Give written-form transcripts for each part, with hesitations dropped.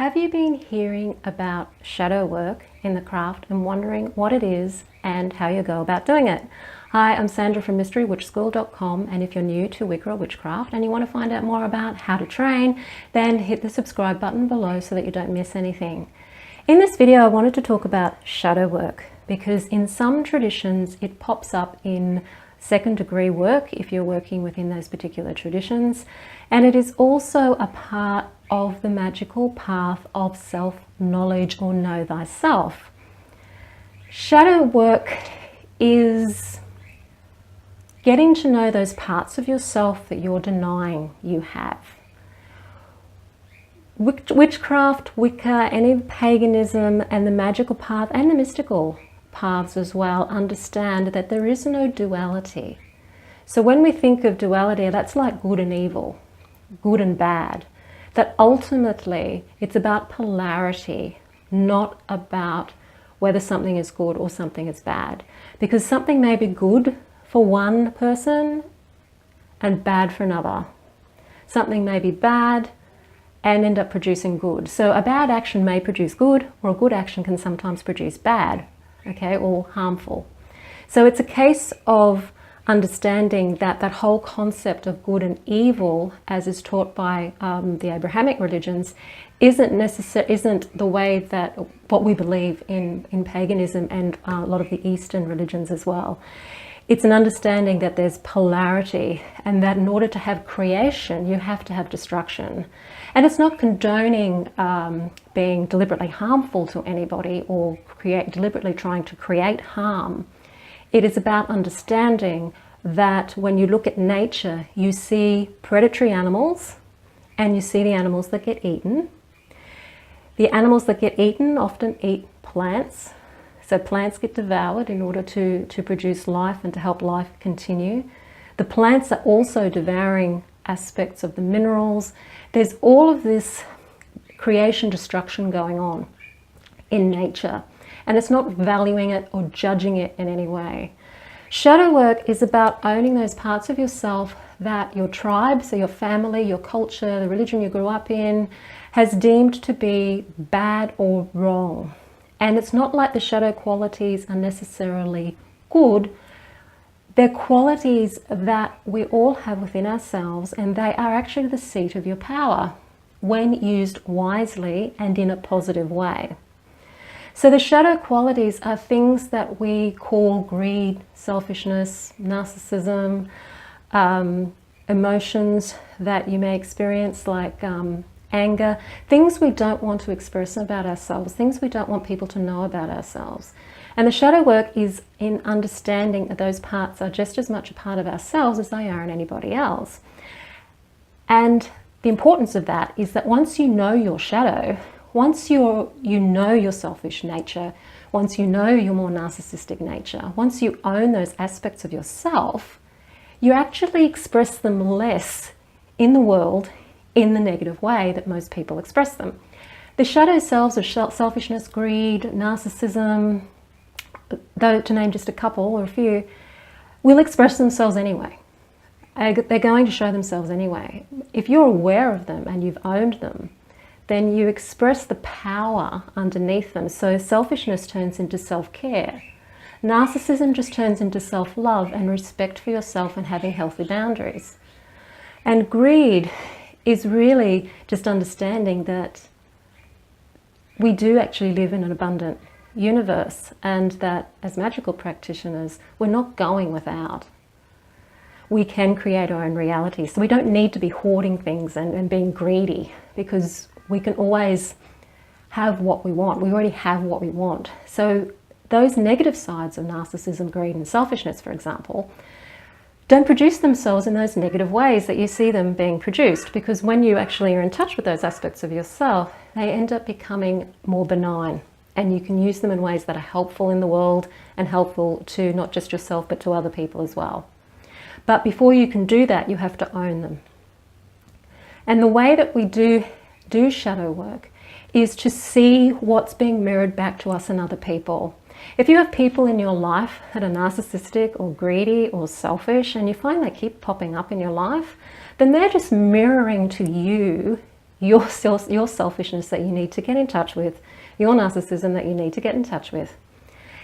Have you been hearing about shadow work in the craft and wondering what it is and how you go about doing it? Hi, I'm Sandra from MysteryWitchSchool.com, and if you're new to Wicca or Witchcraft and you want to find out more about how to train, then hit the subscribe button below so that you don't miss anything. In this video, I wanted to talk about shadow work because in some traditions it pops up in second degree work if you're working within those particular traditions, and it is also a part of the magical path of self-knowledge or know thyself. Shadow work is getting to know those parts of yourself that you're denying you have. Witchcraft, Wicca, any paganism and the magical path and the mystical paths as well understand that there is no duality. So when we think of duality, that's like good and evil, good and bad. That ultimately it's about polarity, not about whether something is good or something is bad. Because something may be good for one person and bad for another. Something may be bad and end up producing good. So a bad action may produce good, or a good action can sometimes produce bad, okay, or harmful. So it's a case of understanding that that whole concept of good and evil, as is taught by the Abrahamic religions, isn't the way that what we believe in paganism and a lot of the Eastern religions as well. It's an understanding that there's polarity, and that in order to have creation, you have to have destruction. And it's not condoning being deliberately harmful to anybody or deliberately trying to create harm. It is about understanding that when you look at nature, you see predatory animals and you see the animals that get eaten. The animals that get eaten often eat plants. So plants get devoured in order to produce life and to help life continue. The plants are also devouring aspects of the minerals. There's all of this creation destruction going on in nature, and it's not valuing it or judging it in any way. Shadow work is about owning those parts of yourself that your tribe, so your family, your culture, the religion you grew up in, has deemed to be bad or wrong. And it's not like the shadow qualities are necessarily good. They're qualities that we all have within ourselves, and they are actually the seat of your power when used wisely and in a positive way. So the shadow qualities are things that we call greed, selfishness, narcissism, emotions that you may experience like anger, things we don't want to express about ourselves, things we don't want people to know about ourselves. And the shadow work is in understanding that those parts are just as much a part of ourselves as they are in anybody else. And the importance of that is that once you know your shadow, once you know your selfish nature, once you know your more narcissistic nature, once you own those aspects of yourself, you actually express them less in the world in the negative way that most people express them. The shadow selves of selfishness, greed, narcissism, though to name just a couple or a few, will express themselves anyway. They're going to show themselves anyway. If you're aware of them and you've owned them, then you express the power underneath them. So selfishness turns into self-care. Narcissism just turns into self-love and respect for yourself and having healthy boundaries. And greed is really just understanding that we do actually live in an abundant universe, and that as magical practitioners, we're not going without. We can create our own reality. So we don't need to be hoarding things and being greedy, because we can always have what we want. We already have what we want. So those negative sides of narcissism, greed and selfishness, for example, don't produce themselves in those negative ways that you see them being produced, because when you actually are in touch with those aspects of yourself, they end up becoming more benign, and you can use them in ways that are helpful in the world and helpful to not just yourself but to other people as well. But before you can do that, you have to own them. And the way that we do shadow work is to see what's being mirrored back to us in other people. If you have people in your life that are narcissistic or greedy or selfish, and you find they keep popping up in your life, then they're just mirroring to you your selfishness that you need to get in touch with, your narcissism that you need to get in touch with.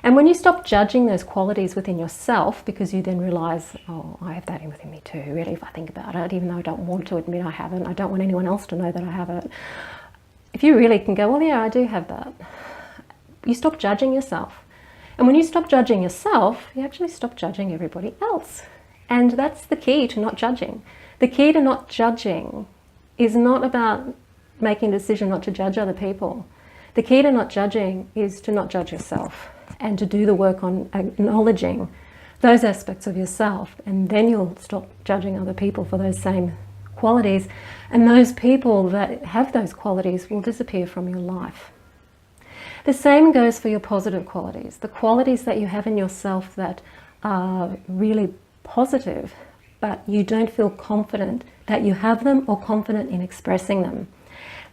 And when you stop judging those qualities within yourself, because you then realize, oh, I have that in within me too, really, if I think about it, even though I don't want to admit I haven't, I don't want anyone else to know that I have it. If you really can go, well, yeah, I do have that. You stop judging yourself. And when you stop judging yourself, you actually stop judging everybody else. And that's the key to not judging. The key to not judging is not about making a decision not to judge other people. The key to not judging is to not judge yourself and to do the work on acknowledging those aspects of yourself, and then you'll stop judging other people for those same qualities, and those people that have those qualities will disappear from your life. The same goes for your positive qualities, the qualities that you have in yourself that are really positive, but you don't feel confident that you have them or confident in expressing them.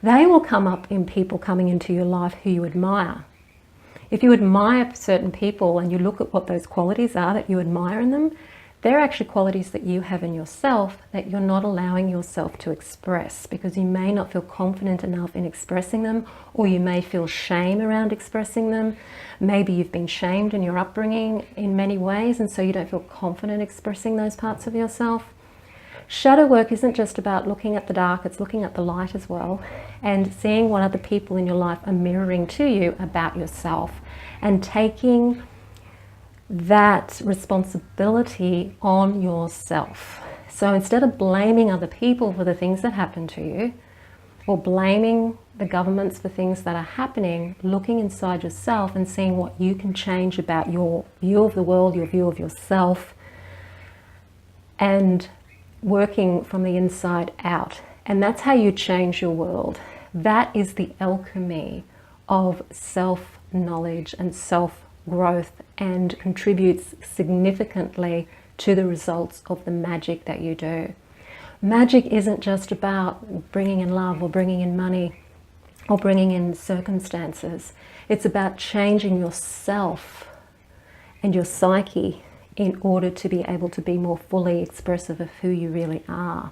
They will come up in people coming into your life who you admire. If you admire certain people and you look at what those qualities are that you admire in them, they're actually qualities that you have in yourself that you're not allowing yourself to express, because you may not feel confident enough in expressing them, or you may feel shame around expressing them. Maybe you've been shamed in your upbringing in many ways, and so you don't feel confident expressing those parts of yourself. Shadow work isn't just about looking at the dark, it's looking at the light as well, and seeing what other people in your life are mirroring to you about yourself, and taking that responsibility on yourself. So instead of blaming other people for the things that happen to you, or blaming the governments for things that are happening, looking inside yourself and seeing what you can change about your view of the world, your view of yourself, and working from the inside out. And that's how you change your world. That is the alchemy of self-knowledge and self-growth, and contributes significantly to the results of the magic that you do. Magic isn't just about bringing in love or bringing in money or bringing in circumstances. It's about changing yourself and your psyche in order to be able to be more fully expressive of who you really are.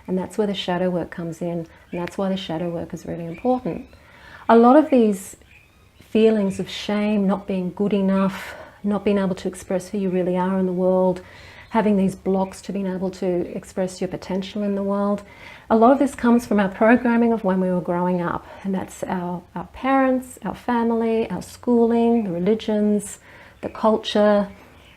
And that's where the shadow work comes in, and that's why the shadow work is really important. A lot of these feelings of shame, not being good enough, not being able to express who you really are in the world, having these blocks to being able to express your potential in the world, a lot of this comes from our programming of when we were growing up. And that's our parents, our family, our schooling, the religions, the culture.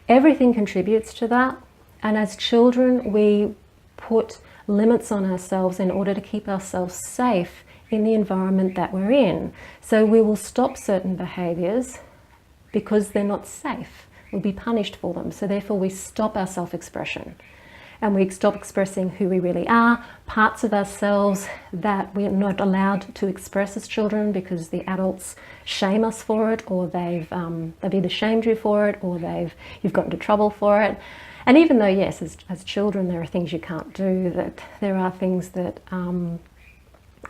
Everything contributes to that. And as children, we put limits on ourselves in order to keep ourselves safe in the environment that we're in. So we will stop certain behaviors because they're not safe. We'll be punished for them. So therefore we stop our self-expression, and we stop expressing who we really are, parts of ourselves that we're not allowed to express as children because the adults shame us for it, or they've either shamed you for it, or you've got into trouble for it. And even though, yes, as children there are things you can't do, that there are things that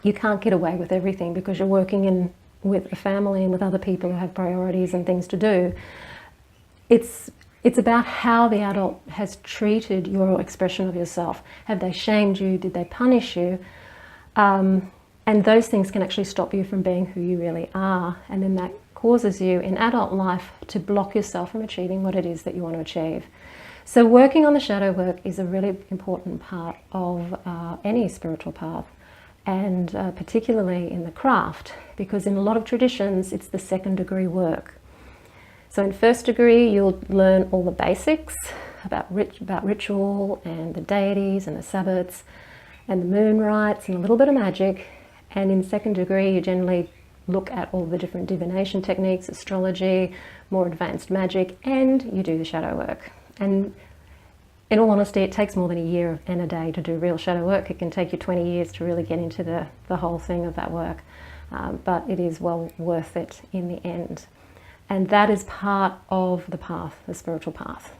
you can't get away with everything because you're working with a family and with other people who have priorities and things to do. It's about how the adult has treated your expression of yourself. Have they shamed you? Did they punish you? And those things can actually stop you from being who you really are. And then that causes you in adult life to block yourself from achieving what it is that you want to achieve. So working on the shadow work is a really important part of any spiritual path, and particularly in the craft, because in a lot of traditions it's the second degree work. So in first degree you'll learn all the basics about ritual and the deities and the Sabbats and the moon rites and a little bit of magic. And in second degree you generally look at all the different divination techniques, astrology, more advanced magic, and you do the shadow work. And in all honesty, it takes more than a year and a day to do real shadow work. It can take you 20 years to really get into the whole thing of that work. But it is well worth it in the end. And that is part of the path, the spiritual path.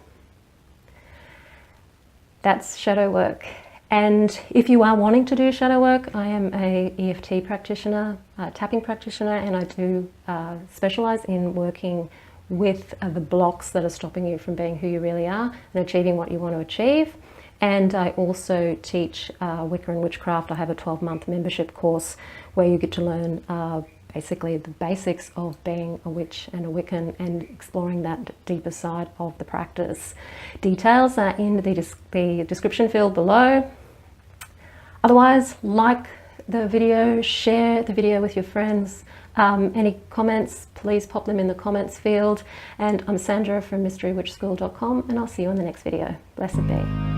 That's shadow work. And if you are wanting to do shadow work, I am a EFT practitioner, tapping practitioner, and I do specialize in working with the blocks that are stopping you from being who you really are and achieving what you want to achieve. And I also teach Wicca and Witchcraft. I have a 12-month membership course where you get to learn basically the basics of being a witch and a Wiccan and exploring that deeper side of the practice. Details are in the description field below. Otherwise, like the video, share the video with your friends. Any comments, please pop them in the comments field. And I'm Sandra from mysterywitchschool.com, and I'll see you in the next video. Blessed be.